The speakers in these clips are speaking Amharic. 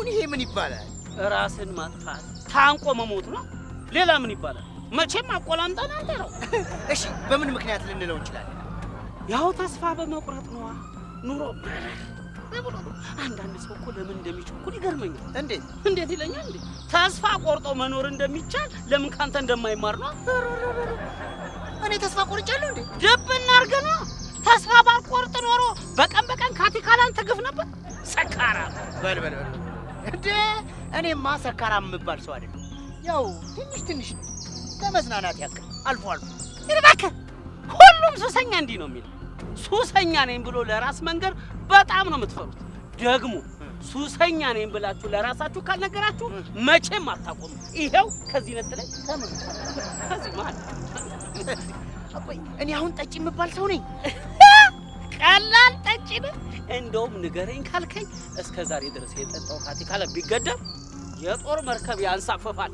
አሁን ይሄ ምን ይባላል? ራስን ማጥፋት ታንቆ መሞት ነው። ሌላ ምን ይባላል? መቼም አቆላምጠን አንተ ነው። እሺ በምን ምክንያት ልንለው እንችላለን? ያው ተስፋ በመቁረጥ ነው። ኑሮ አንዳንድ ሰው እኮ ለምን እንደሚቸኩል ይገርመኛል። እንዴት ይለኛል እንዴ? ተስፋ ቆርጦ መኖር እንደሚቻል ለምን ካንተ እንደማይማር ነው። እኔ ተስፋ ቆርጫለሁ እንዴ? ደብና አርገና ተስፋ ባልቆርጥ ኖሮ በቀን ካቲካላን ትግፍ ነበር። ሰካራ በል እንዴ! እኔማ ሰካራም የምባል ሰው አይደለም። ያው ትንሽ ለመዝናናት ያክል አልፎ እባክህ ሁሉም ሱሰኛ እንዲህ ነው የሚለው። ሱሰኛ ነኝ ብሎ ለራስ መንገር በጣም ነው የምትፈሩት። ደግሞ ሱሰኛ ነኝ ብላችሁ ለራሳችሁ ካልነገራችሁ መቼም አታቆሙ። ይሄው ከዚህ ነጥለ ተምሩ። ከዚህ ማለት አቆይ እኔ አሁን ጠጪ የምባል ሰው ነኝ? ቀላል ጠጪ ነህ? እንደውም ንገረኝ ካልከኝ እስከ ዛሬ ድረስ የጠጣው ካቲካላ ቢገደብ የጦር መርከብ ያንሳፈፋል።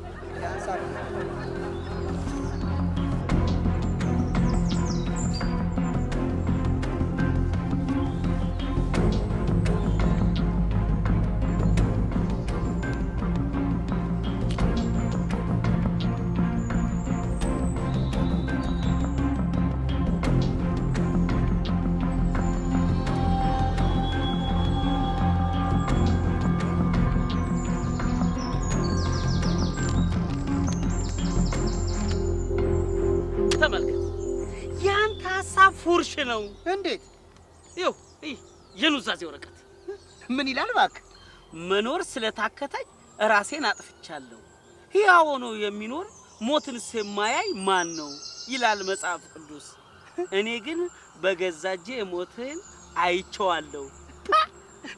ፉርሽ ነው። እንዴት? ይው የኑዛዜ ወረቀት ምን ይላል እባክህ? መኖር ስለታከተኝ ራሴን አጥፍቻለሁ። ሕያው ሆኖ የሚኖር ሞትንስ የማያይ ማን ነው ይላል መጽሐፍ ቅዱስ። እኔ ግን በገዛ እጄ ሞትን አይቼዋለሁ።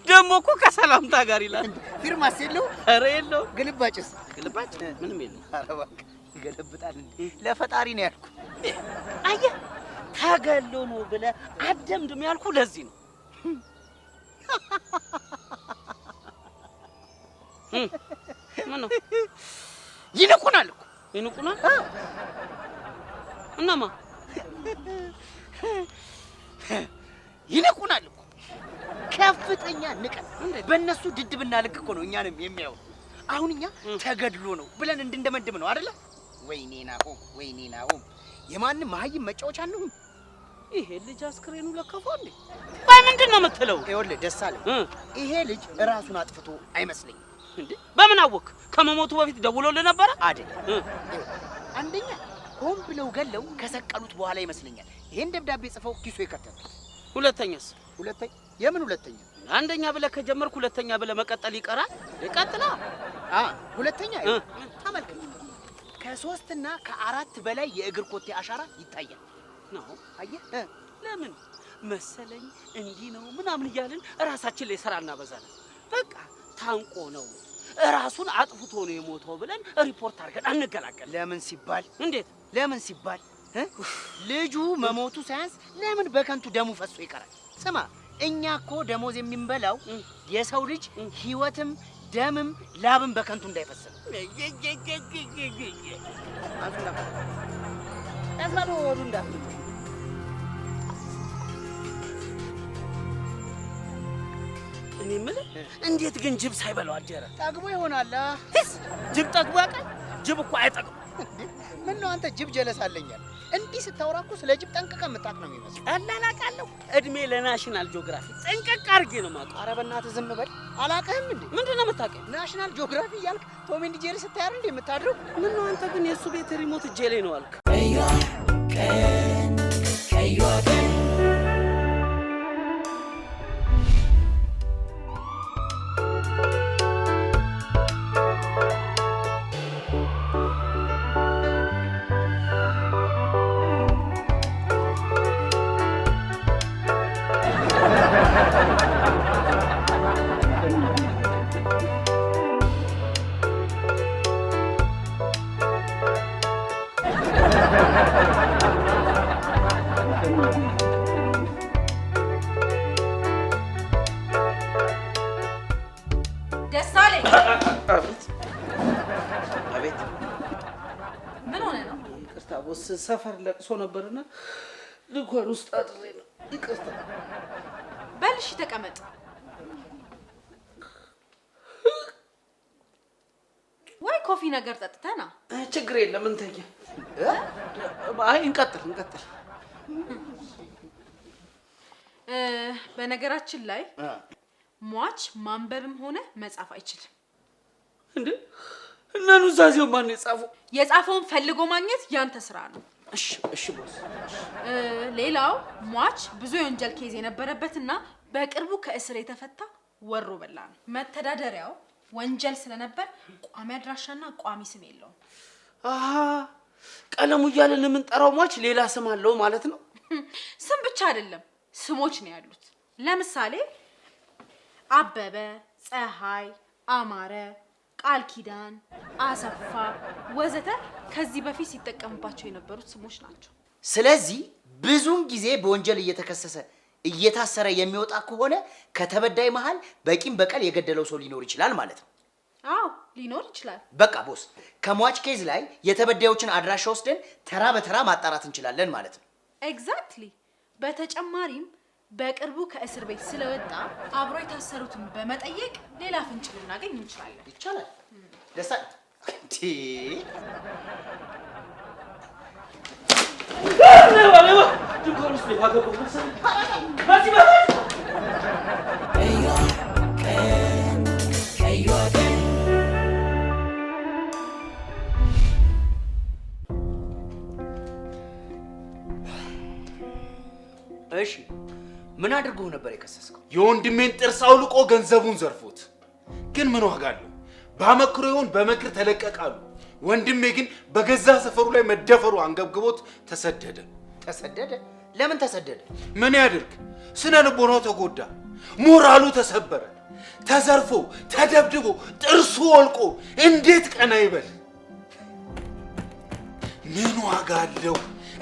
ደግሞ እኮ ከሰላምታ ጋር ይላል። ፊርማስ የለው? ኧረ የለው። ግልባጭስ? ግልባጭ ምንም የለም። ኧረ እባክህ ይገለብጣል እንዴ? ለፈጣሪ ነው ያልኩ። አየህ ተገሎ ነው ብለህ አደምድም ያልኩ ለዚህ ነው። ምን ነው ይንቁናል እኮ ይንቁናል። እናማ ይንቁናል እኮ ከፍተኛ ንቀት። በእነሱ ድድብና ልክ እኮ ነው እኛንም የሚያው። አሁን እኛ ተገድሎ ነው ብለን እንድንደመድም ነው አይደለ? ወይኔ ናሆም የማንም መሀይም መጫወቻ ነው። ይሄ ልጅ አስክሬኑ ለከፈው እንዴ? ባይ ምንድን ነው የምትለው? ይኸውልህ ደስ አለኝ። ይሄ ልጅ ራሱን አጥፍቶ አይመስለኝም። እንዴ በምን አወቅ? ከመሞቱ በፊት ደውሎልህ ነበረ አይደል? አንደኛ ሆን ብለው ገለው ከሰቀሉት በኋላ ይመስለኛል ይሄን ደብዳቤ ጽፈው ኪሱ የከተቱት። ሁለተኛስ? የምን ሁለተኛ? አንደኛ ብለህ ከጀመርክ ሁለተኛ ብለህ መቀጠል ይቀራል። ይቀጥላ። ሁለተኛ ተመልከት፣ ከ3 እና ከ4 በላይ የእግር ኮቴ አሻራ ይታያል ነው። አየህ ለምን መሰለኝ እንዲህ ነው ምናምን እያልን ራሳችን ላይ ስራ እናበዛለን። በቃ ታንቆ ነው ራሱን አጥፍቶ ነው የሞተው ብለን ሪፖርት አድርገን አንገላገል። ለምን ሲባል? እንዴት ለምን ሲባል? ልጁ መሞቱ ሳያንስ ለምን በከንቱ ደሙ ፈሶ ይቀራል? ስማ እኛ እኮ ደሞዝ የሚንበላው የሰው ልጅ ህይወትም ደምም ላብም በከንቱ እንዳይፈስ ነው። እኔ የምልህ እንዴት ግን ጅብ ሳይበላው አደረ? ጠግቦ ይሆናል። ጅብ ጠግቦ ያውቃል? ጅብ እኮ አይጠግም። ምን ነው አንተ ጅብ ጀለስ አለኛል? እንዲህ ስታወራ እኮ ስለ ጅብ ጠንቅቀህ የምታውቅ ነው የሚመስለው። ቀላል አውቃለሁ። እድሜ ለናሽናል ጂኦግራፊ ጠንቅቅ አድርጌ ነው የማውቀው። ኧረ በእናትህ ዝም በል። አላውቅህም እንዴ? ምንድን ነው የምታውቀው? ናሽናል ጂኦግራፊ እያልክ ቶም ኤንድ ጄሪ ስታያር እንዴ የምታድረው? ምን ነው አንተ ግን የእሱ ቤት ሪሞት እጄ ላይ ነው አልክ? ሰፈር ለቅሶ ነበርና ድንኳን ውስጥ አድሬ ነው። ይቅርታ። በልሽ ተቀመጥ። ኮፊ ነገር ጠጥተና ችግር የለም እንተኛ አይ እንቀጥል በነገራችን ላይ ሟች ማንበብም ሆነ መጻፍ አይችልም እንዴ እና ኑዛዜው ማን የጻፈውን ፈልጎ ማግኘት ያንተ ስራ ነው እሺ ቦስ ሌላው ሟች ብዙ የወንጀል ኬዝ የነበረበትና በቅርቡ ከእስር የተፈታ ወሮ በላ ነው መተዳደሪያው ወንጀል ስለነበር ቋሚ አድራሻና ቋሚ ስም የለውም ቀለሙ እያለን የምንጠራው ሟች ሌላ ስም አለው ማለት ነው ስም ብቻ አይደለም ስሞች ነው ያሉት ለምሳሌ አበበ ፀሐይ አማረ ቃል ኪዳን አሰፋ ወዘተ ከዚህ በፊት ሲጠቀሙባቸው የነበሩት ስሞች ናቸው ስለዚህ ብዙን ጊዜ በወንጀል እየተከሰሰ እየታሰረ የሚወጣ ከሆነ ከተበዳይ መሃል በቂም በቀል የገደለው ሰው ሊኖር ይችላል ማለት ነው አዎ ሊኖር ይችላል በቃ ቦስ ከሟች ኬዝ ላይ የተበዳዮችን አድራሻ ወስደን ተራ በተራ ማጣራት እንችላለን ማለት ነው ኤግዛክትሊ በተጨማሪም በቅርቡ ከእስር ቤት ስለወጣ አብሮ የታሰሩትን በመጠየቅ ሌላ ፍንጭ ልናገኝ እንችላለን ይቻላል ደሳ እንዴ እሺ ምን አድርጎ ነበር የከሰስከው የወንድሜን ጥርስ አውልቆ ገንዘቡን ዘርፎት ግን ምን ዋጋ አለው ባመክሮውን በመክር ተለቀቃሉ ወንድሜ ግን በገዛ ሰፈሩ ላይ መደፈሩ አንገብግቦት ተሰደደ ለምን ተሰደደ ምን ያድርግ ስነ ልቦናው ተጎዳ ሞራሉ ተሰበረ ተዘርፎ ተደብድቦ ጥርሱ ወልቆ እንዴት ቀና ይበል ምን ዋጋ አለው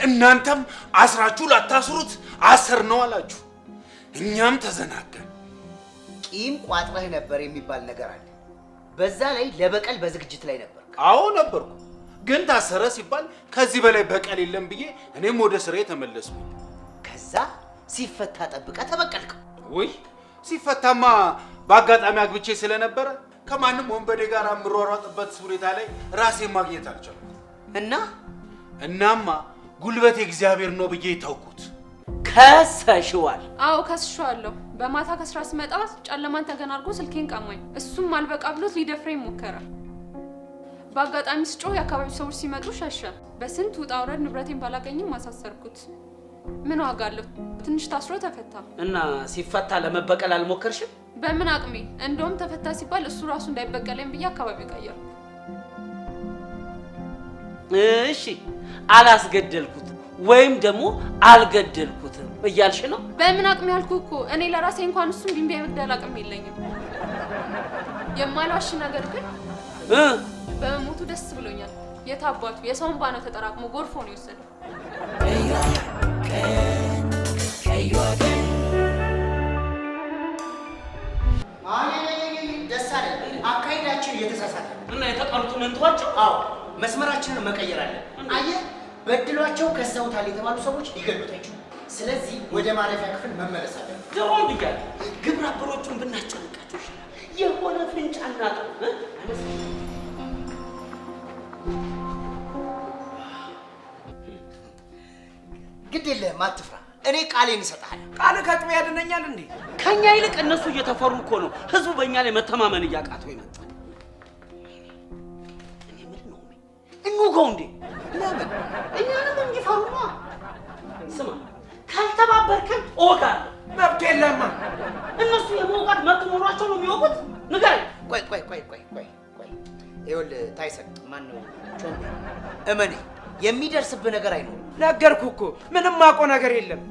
እናንተም አስራችሁ ላታስሩት አስር ነው አላችሁ እኛም ተዘናገን ቂም ቋጥረህ ነበር የሚባል ነገር አለ በዛ ላይ ለበቀል በዝግጅት ላይ ነበር አዎ ነበርኩ ግን ታሰረ ሲባል ከዚህ በላይ በቀል የለም ብዬ እኔም ወደ ስራዬ ተመለስኩ ከዛ ሲፈታ ጠብቀ ተበቀልከው ወይ ሲፈታማ በአጋጣሚ አግብቼ ስለነበረ ከማንም ወንበዴ ጋር አምሮሯጥበት ሁኔታ ላይ ራሴን ማግኘት አልቻልኩም እናማ ጉልበት እግዚአብሔር ነው ብዬ ተውኩት ከሰሽዋል አዎ ከስሻለሁ በማታ ከስራ ስመጣ ጨለማን ተገና አድርጎ ስልኬን ቀማኝ እሱም አልበቃ ብሎት ሊደፍረኝ ሞከረ በአጋጣሚ ስጮህ የአካባቢ ሰዎች ሲመጡ ሸሸ በስንት ውጣ ውረድ ንብረቴን ባላገኝም አሳሰርኩት ምን ዋጋ አለው ትንሽ ታስሮ ተፈታ እና ሲፈታ ለመበቀል አልሞከርሽም በምን አቅሜ እንደውም ተፈታ ሲባል እሱ ራሱ እንዳይበቀለኝ ብዬ አካባቢ ቀየርኩ እሺ አላስገደልኩት ወይም ደግሞ አልገደልኩትም እያልሽ ነው በምን አቅሜ ያልኩህ እኮ እኔ ለራሴ እንኳን እሱን ቢንቢ መግደል አቅም የለኝም የማልዋሽ ነገር ግን በመሞቱ ደስ ብሎኛል የታባቱ የሰውን ባነ ተጠራቅሞ ጎርፎ ነው የወሰደው ደስ አለ አካሄዳችን እየተሳሳተ እና የተቀሩትን እንተዋቸው አዎ መስመራችንን መቀየር አለ አየህ በድሏቸው ከሰውታል የተባሉ ሰዎች ሊገሉታቸው ስለዚህ ወደ ማረፊያ ክፍል መመለስ አለ ደሮም ብያለሁ ግብረ አበሮቹን ብናስጨንቃቸው የሆነ ፍንጭ አናጣው ግድ የለህም አትፍራ እኔ ቃሌን እሰጥሃለሁ ቃል ከጥሜ ያድነኛል እንዴ ከኛ ይልቅ እነሱ እየተፈሩ እኮ ነው ህዝቡ በእኛ ላይ መተማመን እያቃተው ይመጣል እኔ ምን ነው እንውጋው እንዴ ለምን እኛንም እንዲፈሩ ነው ስማ ካልተባበርከን እወጋለሁ መብት የለማ እነሱ የመውጋት መብት ኖሯቸው ነው የሚወጉት ንገረኝ ቆይ ይኸውልህ ታይሰን ማነው ቾምቤ እመኔ የሚደርስብህ ነገር አይኖርም ነገርኩህ እኮ ምንም ማቆ ነገር የለም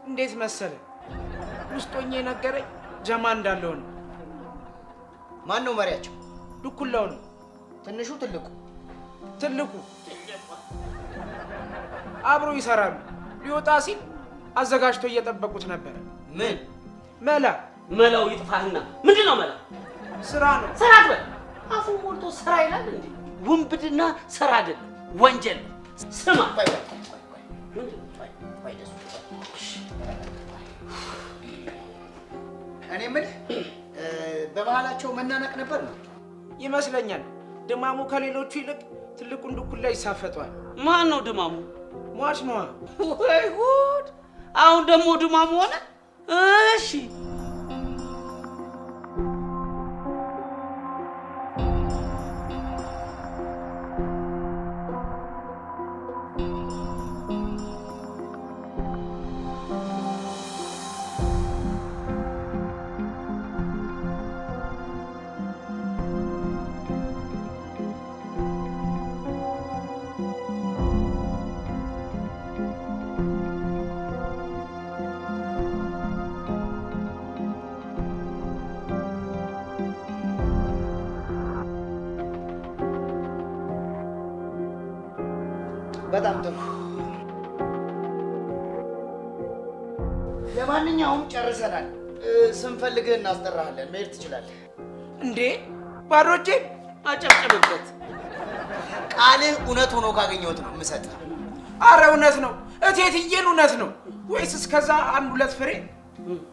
እንዴት መሰለ ውስጦኜ ነገረኝ ጀማ እንዳለው ነው ማን ነው መሪያቸው ዱኩላው ነው ትንሹ ትልቁ አብሮ ይሰራሉ ሊወጣ ሲል አዘጋጅቶ እየጠበቁት ነበር ምን መላው ይጥፋህና ምንድነው መላ ስራ ነው ስራ አትበል አፉ ሞልቶ ስራ ይላል እንዴ ውንብድና ስራ አይደለም ወንጀል ስማ እኔ የምልህ በመሀላቸው መናነቅ ነበር ነው ይመስለኛል። ድማሙ ከሌሎቹ ይልቅ ትልቁን ዱኩላ ይሳፈጧል። ማን ነው ድማሙ? ሟች ነዋ። ወይ ጉድ! አሁን ደግሞ ድማሙ ሆነ። እሺ በጣም ጥሩ። ለማንኛውም ጨርሰናል። ስንፈልግህ እናስጠራሃለን። መሄድ ትችላለህ። እንዴ ባዶ እጄን? አጨብጭብበት። ቃልህ እውነት ሆኖ ካገኘሁት ነው የምሰጥህ። አረ እውነት ነው እቴትዬን፣ እውነት ነው ወይስ እስከዛ አንድ ሁለት ፍሬ?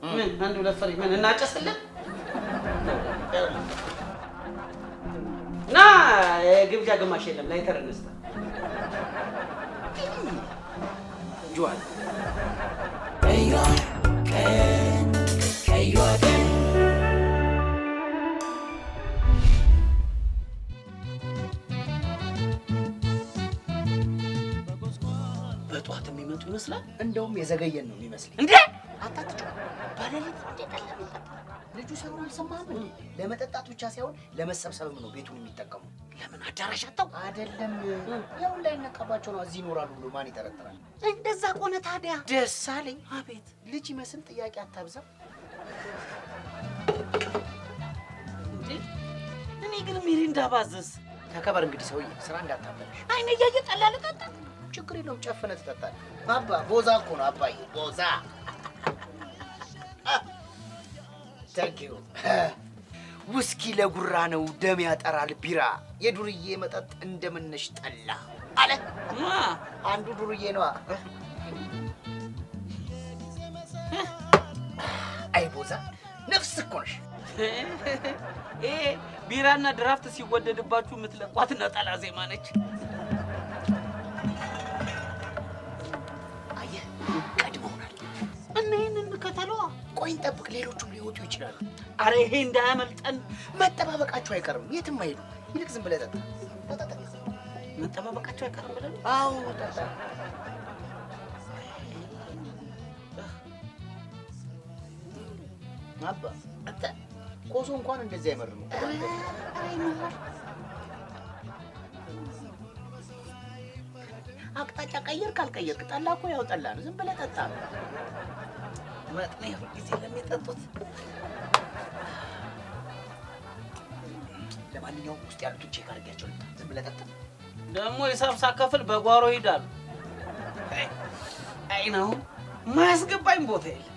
ምን አንድ ሁለት ፍሬ ምን እናጨስልን? ና ግብዣ ግማሽ የለም። ላይተር እንስታ ጆዋል በጧት የሚመጡ ይመስላል። እንደውም የዘገየን ነው የሚመስለኝ። እንዴ አታጥጩ ባለሊት ልጁ ሰው አልሰማህም እንዴ? ለመጠጣት ብቻ ሳይሆን ለመሰብሰብም ነው ቤቱን የሚጠቀሙ። ለምን አዳራሽ አጣው? አይደለም ያው እንዳይነቃባቸው ነው። እዚህ ይኖራሉ ብሎ ማን ይጠረጥራል? እንደዛ ቆነ ታዲያ ደስ አለኝ። አቤት ልጅ ይመስል ጥያቄ አታብዛ እንዴ። እኔ ግን ሚሪንዳ ባዘዝ ተከበር እንግዲህ ሰውዬ፣ ስራ እንዳታበላሽ። አይኔ እያየ ጠላ ልጠጣ። ችግር የለውም ጨፍነህ ትጠጣለህ። ባባ ቦዛ እኮ ነው አባዬ፣ ቦዛ። ታንኪዩ። ውስኪ ለጉራ ነው ደም ያጠራል ቢራ፣ የዱርዬ መጠጥ እንደምነሽ ጠላ አለ። አንዱ ዱርዬ ነዋ። አይ ቦዛ ነፍስ እኮ ነሽ። ይሄ ቢራና ድራፍት ሲወደድባችሁ የምትለቋት ነጠላ ዜማ ነች። አየህ ቀድመውናል እና ይሄንን እንከተለዋ። ቆይ እንጠብቅ፣ ሌሎቹም ሊወጡ ይችላሉ። አረ ይሄ እንዳያመልጠን። መጠባበቃቸው አይቀርም፣ የትም አይሄዱ። ይልቅ ዝም ብለህ ጠጣ። መጠባበቃቸው አይቀርም ብለን? አዎ ጠጣ። አባ አንተ ኮሶ እንኳን እንደዚህ አይመርም። አቅጣጫ ቀየርክ አልቀየርክ ጠላ እኮ ያው ጠላ ነው። ዝም ብለህ ጠጣ። መጥኔ ጊዜ ለሚጠጡት። ለማንኛውም ውስጥ ያሉትን ቼክ አድርጊያቸው። ዝም ብለህ ጠጣ። ደግሞ ሂሳብ ሳከፍል በጓሮ ሄዳሉ። አይ ነው ማያስገባኝ ቦታ የለ።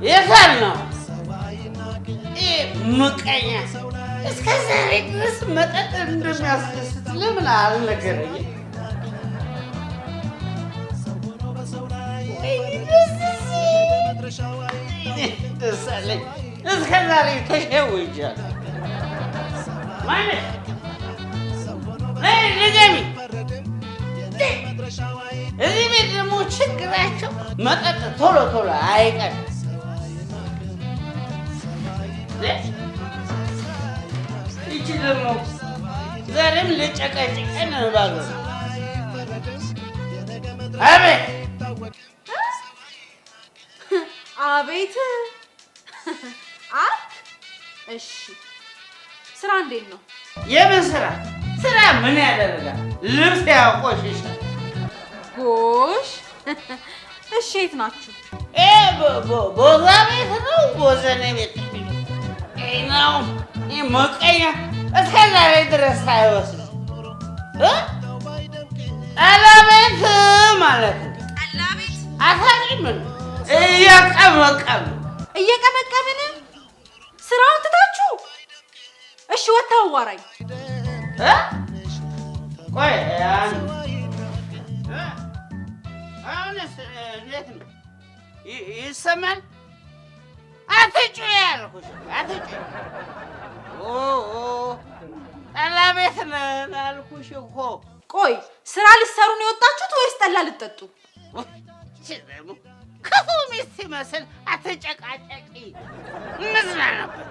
የታል ነው ምቀኛ? እስከ ዛሬ ድረስ መጠጥ እንደሚያስደስት ለምን አልነገረኝም? ደስ አለኝ። እስከ ዛሬ ተሸውጃለሁ። ማለት ንገሚ። እዚህ ቤት ደግሞ ችግራቸው መጠጥ ቶሎ ቶሎ አይቀርም። ይቺ ደግሞ ዛሬም ልጨቀጭቀን ባሉ አቤት አቤት አልክ። እሺ ስራ እንዴት ነው? የምን ስራ? ስራ ምን ያደርጋል? ልብስ ያቆሽሻል። ጎሽ እሺ የት ናችሁ? ቦዛ ቤት ነው። ቦዘኔ ቤት ነው። መቀኛ እስከ ዛሬ ድረስ አይወስድ ጠላ ቤት ማለት ነው። ጠላ ቤት አታውቂም? እየቀመቀምን ስራውን ትታችሁ? እሺ ወጥተህ አዋራኝ። ቆይ አሁንስ እንዴት ነው? ይሰማል? አትጩህ ያልኩሽ አትጩህ። ጠላ ቤት ነን አልኩሽ እኮ። ቆይ ስራ ልትሰሩ ነው የወጣችሁት ወይስ ጠላ ልትጠጡ? ክፉ ሚስት ይመስል አትጨቃጨቂ። እንዝናናበት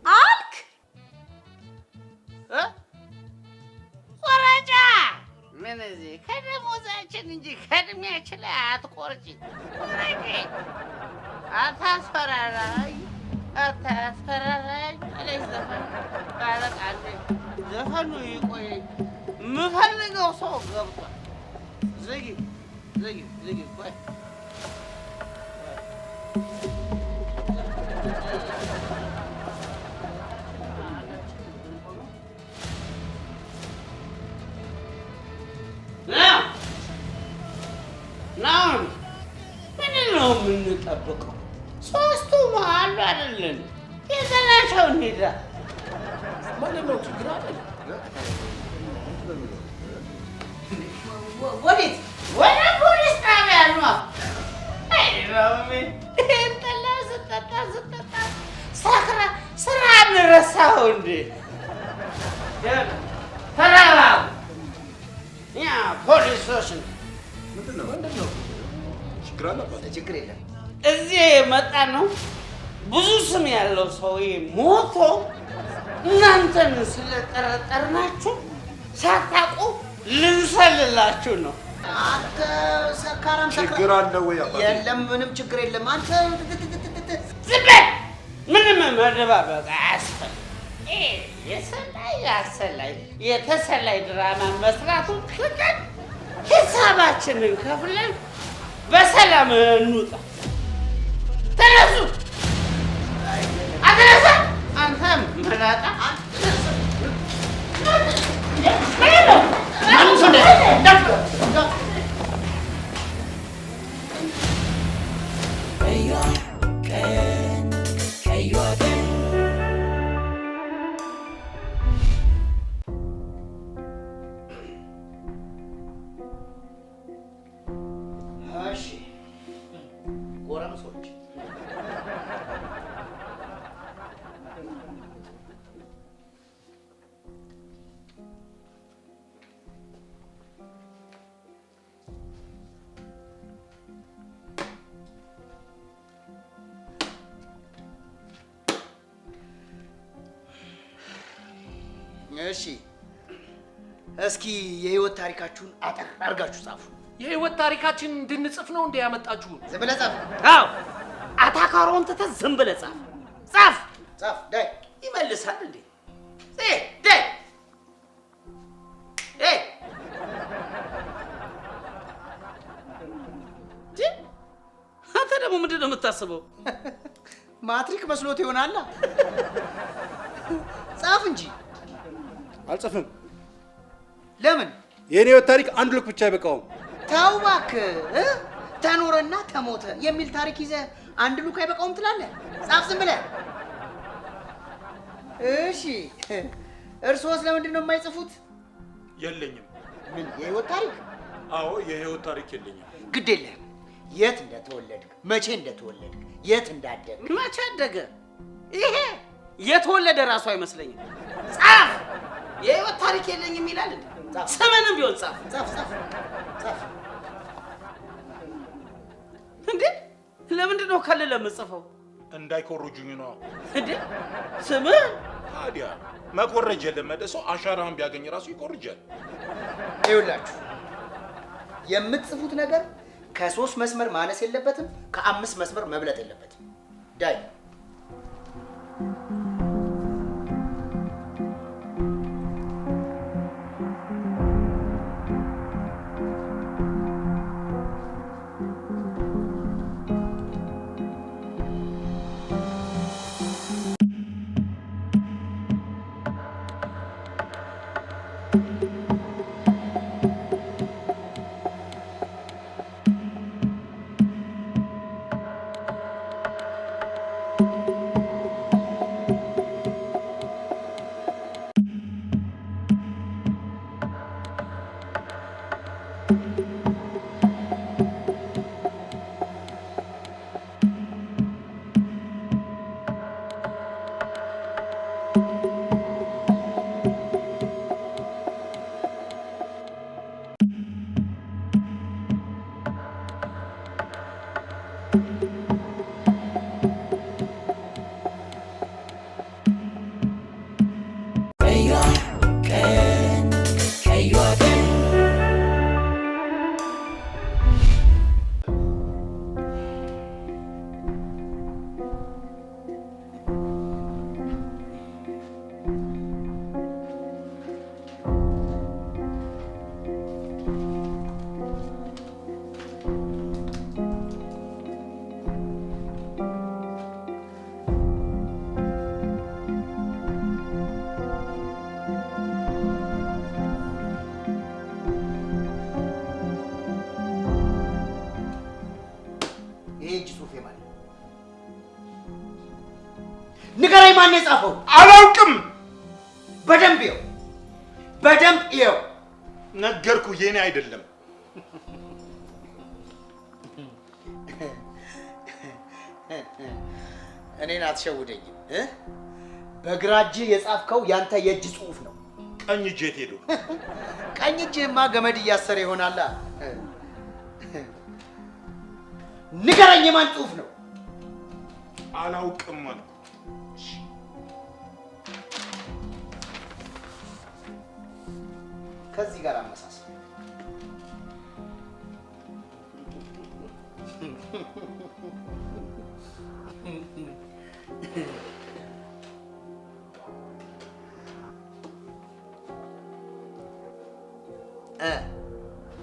አልክ። ቆረጫ ምን እዚህ ከደሞዛችን እንጂ ከእድሜያችን ላይ አትቆርጪ። አታስፈራራኝ አታስፈራራኝ አለች ዘፈኑ። ታለቃለች ዘፈኑ ይቆየኝ። የምፈልገው ሰው ገብቷል። ዝጊ ዝጊ ዝጊ። ቆይ ምንድን ነው የምንጠብቀው? ሶስቱ መሀሉ አይደለን የዘናቸው እንሂዳ። ምንድን ነው ችግር አለ? ወዴት? ወደ ፖሊስ ጣቢያ ነዋ። ጠላ ስጠጣ ሰክራ ስራ እንረሳው እንዴ? ተራራው እኛ ፖሊሶች ነው። ምንድን ነው ችግር አለባት? ችግር የለም። እዚህ የመጣ ነው ብዙ ስም ያለው ሰውዬ ሞቶ እናንተን ስለጠረጠርናችሁ ሳታውቁ ልንሰልላችሁ ነው። አንተ ሰካራም ችግር አለ ወይ አባቴ? የለም ምንም ችግር የለም። አንተ ዝም በል። ምንም መደባበቅ አያስፈልግም። የሰላይ አሰላይ የተሰላይ ድራማ መስራቱ ትተን ሂሳባችንን ከፍለን በሰላም እንውጣ። ተነሱ። አትነሳ አንተ መላጣ። ጎረምሶች እሺ፣ እስኪ የህይወት ታሪካችሁን አጠር አድርጋችሁ ጻፉ። የህይወት ታሪካችን እንድንጽፍ ነው እንደ ያመጣችሁ? ዝም ብለህ ጻፍ። አዎ አታካሮን ትተህ ዝም ብለህ ጻፍ ጻፍ ጻፍ። ዳይ ይመልሳል እንዴ? ዳይ አንተ ደግሞ ምንድን ነው የምታስበው? ማትሪክ መስሎት ይሆናላ። ጻፍ እንጂ። አልጽፍም። ለምን? የኔ ህይወት ታሪክ አንድ ልክ ብቻ አይበቃውም። ተው እባክህ። ተኖረና ተሞተ የሚል ታሪክ ይዘህ አንድ ሉክ አይበቃውም ትላለህ? ጻፍ ዝም ብለህ። እሺ እርስዎስ ለምንድን ነው የማይጽፉት? የለኝም። ምን የህይወት ታሪክ? አዎ የህይወት ታሪክ የለኝም። ግድ የለህም። የት እንደተወለድክ፣ መቼ እንደተወለድክ፣ የት እንዳደግ። መቼ አደገ? ይሄ የተወለደ ራሱ አይመስለኝም። ጻፍ። የህይወት ታሪክ የለኝም ይላል እንዴ? ስምንም ቢሆን ጻፍ። ጻፍ ጻፍ ጻፍ። እንዴ ለምንድን ነው ከልለህ የምጽፈው? እንዳይኮርጁኝ ነው እንዴ ስምህ? ታዲያ መኮረጅ የለመደ ሰው አሻራህን ቢያገኝ ራሱ ይኮርጃል። ይኸውላችሁ የምትጽፉት ነገር ከ3 መስመር ማነስ የለበትም፣ ከ5 መስመር መብለጥ የለበትም። ዳይ ንገረኝ፣ ማን የጻፈው? አላውቅም። በደንብ ይኸው፣ በደንብ ይኸው። ነገርኩ፣ የኔ አይደለም። እኔን አትሸውደኝም። በግራ እጅህ የጻፍከው ያንተ የእጅ ጽሑፍ ነው። ቀኝ እጅ የት ሄዶ? ቀኝ እጅህማ ገመድ እያሰረ ይሆናላ። ንገረኝ፣ የማን ጽሑፍ ነው? አላውቅም አልኩ። ከዚህ ጋር አመሳሰል።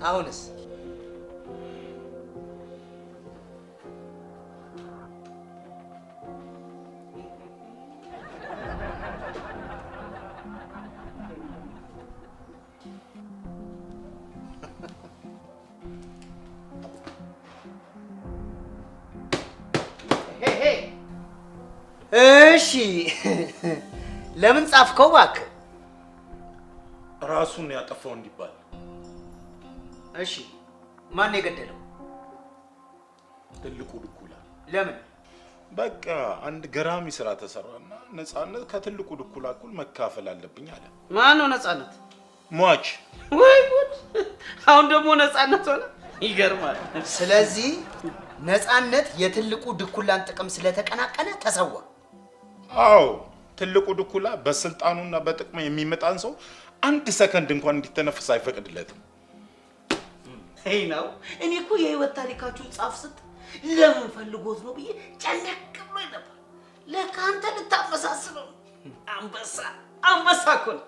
አሁንስ እሺ፣ ለምን ጻፍከው? እባክህ ራሱን ያጠፋው እንዲባል። እሺ፣ ማን የገደለው? ትልቁ ድኩላ። ለምን? በቃ አንድ ገራሚ ስራ ተሰራና ነፃነት ከትልቁ ድኩላ እኩል መካፈል አለብኝ አለ። ማን ነው ነፃነት? ሟች። ወይ ጉድ! አሁን ደግሞ ነፃነት ሆነ። ይገርማል። ስለዚህ ነፃነት የትልቁ ድኩላን ጥቅም ስለተቀናቀነ ተሰዋ። አዎ፣ ትልቁ ድኩላ በስልጣኑና በጥቅሙ የሚመጣን ሰው አንድ ሰከንድ እንኳን እንዲተነፍስ አይፈቅድለትም። ይሄ ነው። እኔ እኮ የህይወት ታሪካችሁን ጻፍ ስት ለምን ፈልጎት ነው ብዬ ጨነቅ ብሎ ነበር። ለካ አንተ ልታመሳስለው። አንበሳ እኮ ነው።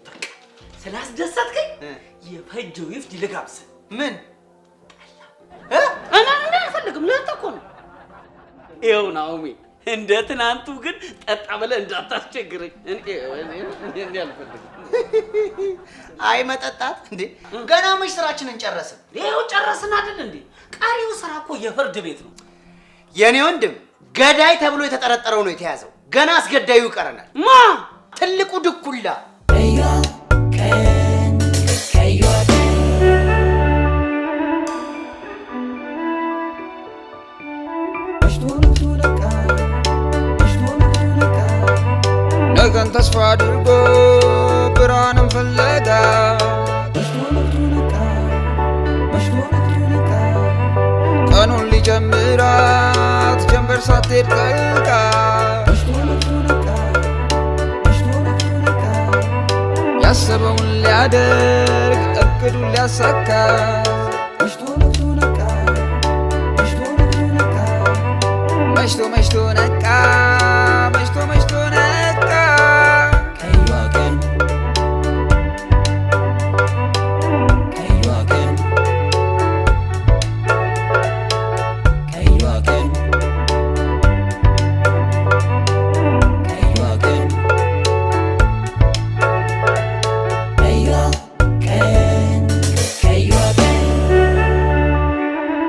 በቃ ስላስደሰትከኝ የፈጀው ይፍጅ ልጋብስ። ምን እኔ አልፈልግም። ለአንተ እኮ ነው። ይኸው ናኦሚ፣ እንደ ትናንቱ ግን ጠጣ ብለህ እንዳታስቸግረኝ። እኔ አልፈልግም። አይ መጠጣት እንዴ! ገና መች ስራችንን ጨረስን? ይኸው ጨረስን አይደል እንዴ? ቀሪው ስራ እኮ የፍርድ ቤት ነው። የኔ ወንድም ገዳይ ተብሎ የተጠረጠረው ነው የተያዘው። ገና አስገዳዩ ይቀረናል። ማ ትልቁ ድኩላ ነገን ተስፋ አድርጎ ብርሃንን ፍለጋ ቀኑን ሊጀምራት ጀንበር ሳትሄድ ጠልቃ ያሰበውን ሊያደርግ እቅዱን ሊያሳካ መሽቶ ነቃ